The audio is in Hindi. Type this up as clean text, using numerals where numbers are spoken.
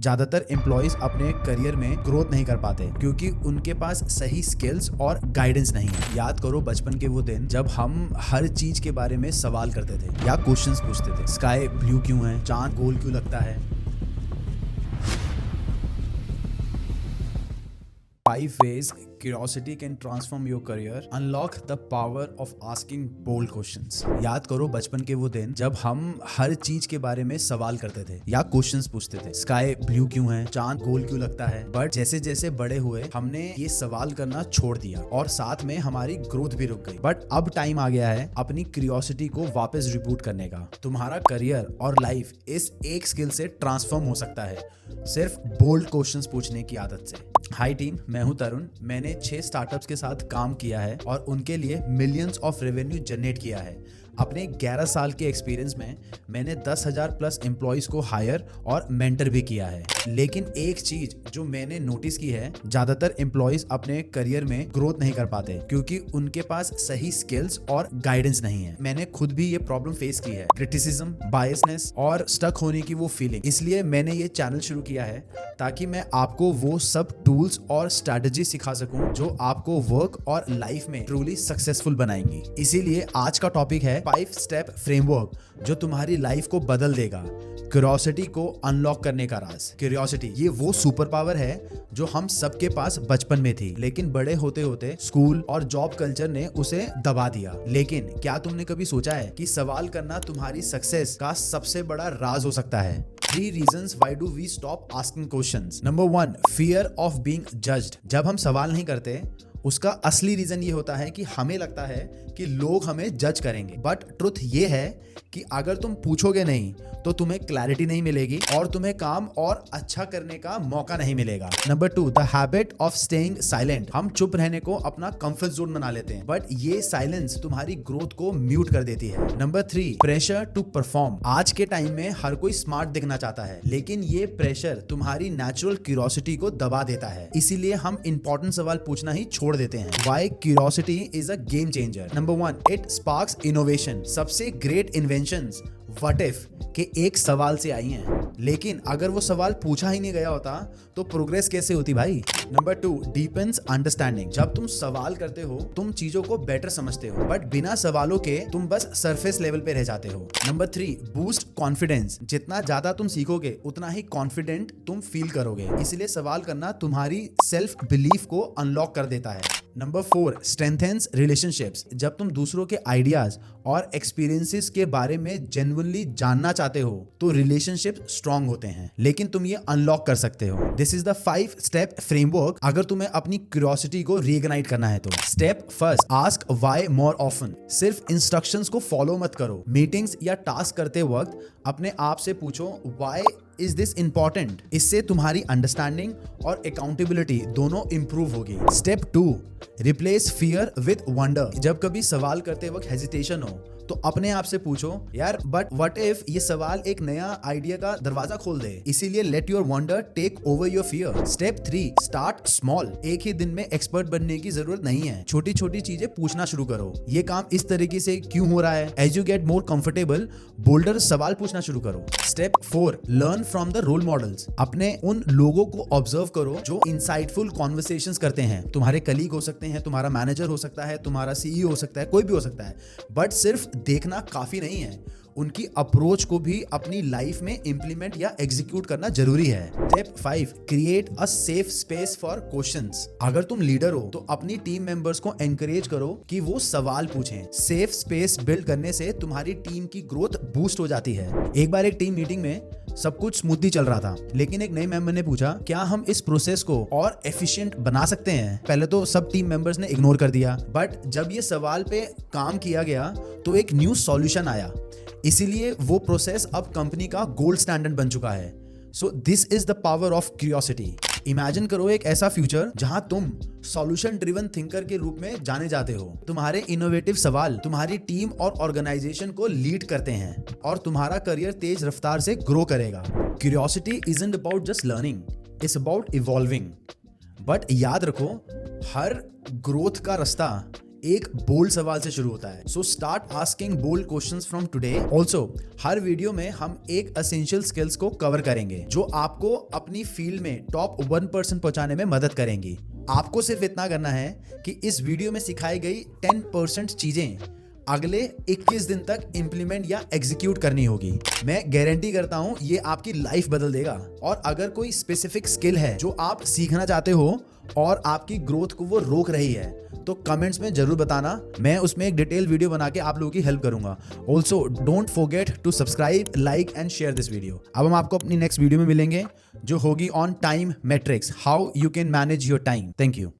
ज्यादातर एम्प्लॉयज अपने करियर में ग्रोथ नहीं कर पाते क्योंकि उनके पास सही स्किल्स और गाइडेंस नहीं है। याद करो बचपन के वो दिन जब हम हर चीज के बारे में सवाल करते थे या क्वेश्चंस पूछते थे। स्काई ब्लू क्यों है, चांद गोल क्यों लगता है। 5 ways curiosity can transform your career. Unlock the power of asking bold questions. याद करो बचपन के वो दिन जब हम हर चीज के बारे में सवाल करते थे या क्वेश्चंस पूछते थे। स्काई ब्लू क्यों है, चांद गोल क्यों लगता है। बट जैसे जैसे बड़े हुए हमने ये सवाल करना छोड़ दिया और साथ में हमारी ग्रोथ भी रुक गई। बट अब टाइम आ गया है अपनी क्यूरियोसिटी को वापस रिबूट करने का। तुम्हारा करियर और लाइफ इस एक स्किल से ट्रांसफॉर्म हो सकता है, सिर्फ बोल्ड क्वेश्चंस पूछने की आदत से। हाय टीम, मैं हूं तरुण। मैंने 6 स्टार्टअप्स के साथ काम किया है और उनके लिए मिलियंस ऑफ रेवेन्यू जनरेट किया है। अपने 11 साल के एक्सपीरियंस में मैंने 10,000 प्लस एम्प्लॉयज को हायर और मेंटर भी किया है। लेकिन एक चीज जो मैंने नोटिस की है, ज्यादातर एम्प्लॉयज अपने करियर में ग्रोथ नहीं कर पाते क्योंकि उनके पास सही स्किल्स और गाइडेंस नहीं है। मैंने खुद भी ये प्रॉब्लम फेस की है, क्रिटिसिज्म, बायसनेस और स्टक होने की वो फीलिंग। इसलिए मैंने ये चैनल शुरू किया है ताकि मैं आपको वो सब टूल्स और स्ट्रैटेजी सिखा सकूं जो आपको वर्क और लाइफ में ट्रूली सक्सेसफुल बनाएंगी। इसीलिए आज का टॉपिक है 5 स्टेप फ्रेमवर्क जो तुम्हारी लाइफ को बदल देगा। क्यूरियोसिटी को अनलॉक करने का राज। क्यूरियोसिटी ये वो सुपर पावर है जो हम सबके पास बचपन में थी, लेकिन बड़े होते होते स्कूल और जॉब कल्चर ने उसे दबा दिया। लेकिन क्या तुमने कभी सोचा है कि सवाल करना तुम्हारी सक्सेस का सबसे बड़ा राज हो सकता है। 3 reasons why do we stop asking questions. Number 1, fear of being judged. जब हम सवाल नहीं करते उसका असली रीजन ये होता है कि हमें लगता है कि लोग हमें जज करेंगे। बट ट्रुथ ये है कि अगर तुम पूछोगे नहीं तो तुम्हें क्लैरिटी नहीं मिलेगी और तुम्हें काम और अच्छा करने का मौका नहीं मिलेगा। Number 2, the habit of staying silent. हम चुप रहने को अपना कंफर्ट जोन बना लेते हैं, बट ये साइलेंस तुम्हारी ग्रोथ को म्यूट कर देती है। Number 3, pressure to perform. आज के टाइम में हर कोई स्मार्ट दिखना चाहता है, लेकिन ये प्रेशर तुम्हारी नेचुरल क्यूरियोसिटी को दबा देता है। इसीलिए हम इंपॉर्टेंट सवाल पूछना ही छोड़ देते हैं। Why curiosity is a game changer. Number 1, it sparks innovation. सबसे ग्रेट इन्वेंशंस व्हाट इफ के एक सवाल से आई हैं, लेकिन अगर वो सवाल पूछा ही नहीं गया होता तो प्रोग्रेस कैसे होती भाई। Number 2, deepens understanding. जब तुम सवाल करते हो तुम चीजों को बेटर समझते हो, बट बिना सवालों के तुम बस सरफेस लेवल पे रह जाते हो। Number 3, boost confidence. जितना ज्यादा तुम सीखोगे उतना ही कॉन्फिडेंट तुम फील करोगे, इसलिए सवाल करना तुम्हारी सेल्फ बिलीफ को अनलॉक कर देता है। Number 4, strengthens relationships. जब तुम दूसरों के आइडियाज और एक्सपीरियंसेस के बारे में जेन्युइनली जानना चाहते हो तो रिलेशनशिप स्ट्रांग होते हैं, लेकिन तुम ये अनलॉक कर सकते हो। This is the 5 step framework अगर तुम्हें अपनी क्यूरियोसिटी को रीइग्नाइट करना है तो। Step first, ask why more often. सिर्फ इंस्ट्रक्शंस को फॉलो मत करो। मीटिंग्स या टास्क करते वक्त अपने आप से पूछो व्हाई इज दिस इंपॉर्टेंट। इससे तुम्हारी अंडरस्टैंडिंग और अकाउंटेबिलिटी दोनों इंप्रूव होगी। Step 2, replace fear with wonder. जब कभी सवाल करते वक्त हेजिटेशन हो तो अपने आप से पूछो यार बट व्हाट इफ ये सवाल एक नया आइडिया का दरवाजा खोल दे। इसीलिए let your wonder take over your fear. Step 3, start small. एक ही दिन में एक्सपर्ट बनने की जरूरत नहीं है, छोटी छोटी चीजें पूछना शुरू करो। ये काम इस तरीके से क्यों हो रहा है। As you get more comfortable bolder सवाल पूछना शुरू करो। Step 4, learn from the role models. अपने उन लोगों को ऑब्जर्व करो जो इंसाइटफुल कॉन्वर्सेशंस करते हैं। तुम्हारे कलीग हो सकते हैं, तुम्हारा मैनेजर हो सकता है, तुम्हारा सीईओ हो सकता है, कोई भी हो सकता है, बट सिर्फ देखना काफी नहीं है, उनकी अप्रोच को भी अपनी लाइफ में इंप्लीमेंट या एग्जीक्यूट करना जरूरी है। Step 5, create a safe space for questions. अगर तुम लीडर हो तो अपनी टीम मेंबर्स को एनकरेज करो कि वो सवाल पूछें। सेफ स्पेस बिल्ड करने से तुम्हारी टीम की ग्रोथ बूस्ट हो जाती है। एक बार एक टीम मीटिंग में सब कुछ स्मूथली चल रहा था, लेकिन एक नए मेंबर ने पूछा क्या हम इस प्रोसेस को और एफिशिएंट बना सकते हैं। पहले तो सब टीम मेंबर्स ने इग्नोर कर दिया, बट जब ये सवाल पे काम किया गया तो एक न्यू सॉल्यूशन आया। इसीलिए वो प्रोसेस अब कंपनी का गोल्ड स्टैंडर्ड बन चुका है। So this is the power of curiosity. Imagine करो एक ऐसा फ्यूचर जहां तुम सॉल्यूशन ड्रिवन थिंकर के रूप में जाने जाते हो। तुम्हारे इनोवेटिव सवाल तुम्हारी टीम और ऑर्गेनाइजेशन को लीड करते हैं और तुम्हारा करियर तेज रफ्तार से ग्रो करेगा। Curiosity isn't about just learning, it's about evolving. But याद रखो, हर ग्रोथ का रास्ता एक बोल्ड सवाल से शुरू होता है। So start asking bold questions from today. Also हर वीडियो में हम एक एसेंशियल स्किल्स को कवर करेंगे जो आपको अपनी फील्ड में टॉप 1% पहुंचाने में मदद करेंगी। आपको सिर्फ इतना करना है कि इस वीडियो में सिखाई गई 10% चीजें अगले 21 दिन तक इंप्लीमेंट या एग्जीक्यूट करनी होगी। मैं गारंटी करता हूं ये आपकी लाइफ बदल देगा। और अगर कोई स्पेसिफिक स्किल है जो आप सीखना चाहते हो और आपकी ग्रोथ को वो रोक रही है तो कमेंट्स में जरूर बताना, मैं उसमें एक डिटेल वीडियो बना के आप लोगों की हेल्प करूंगा। Also don't forget to subscribe, like and share this video. अब हम आपको अपनी नेक्स्ट वीडियो में मिलेंगे जो होगी on time matrix, how you can manage your time. Thank you.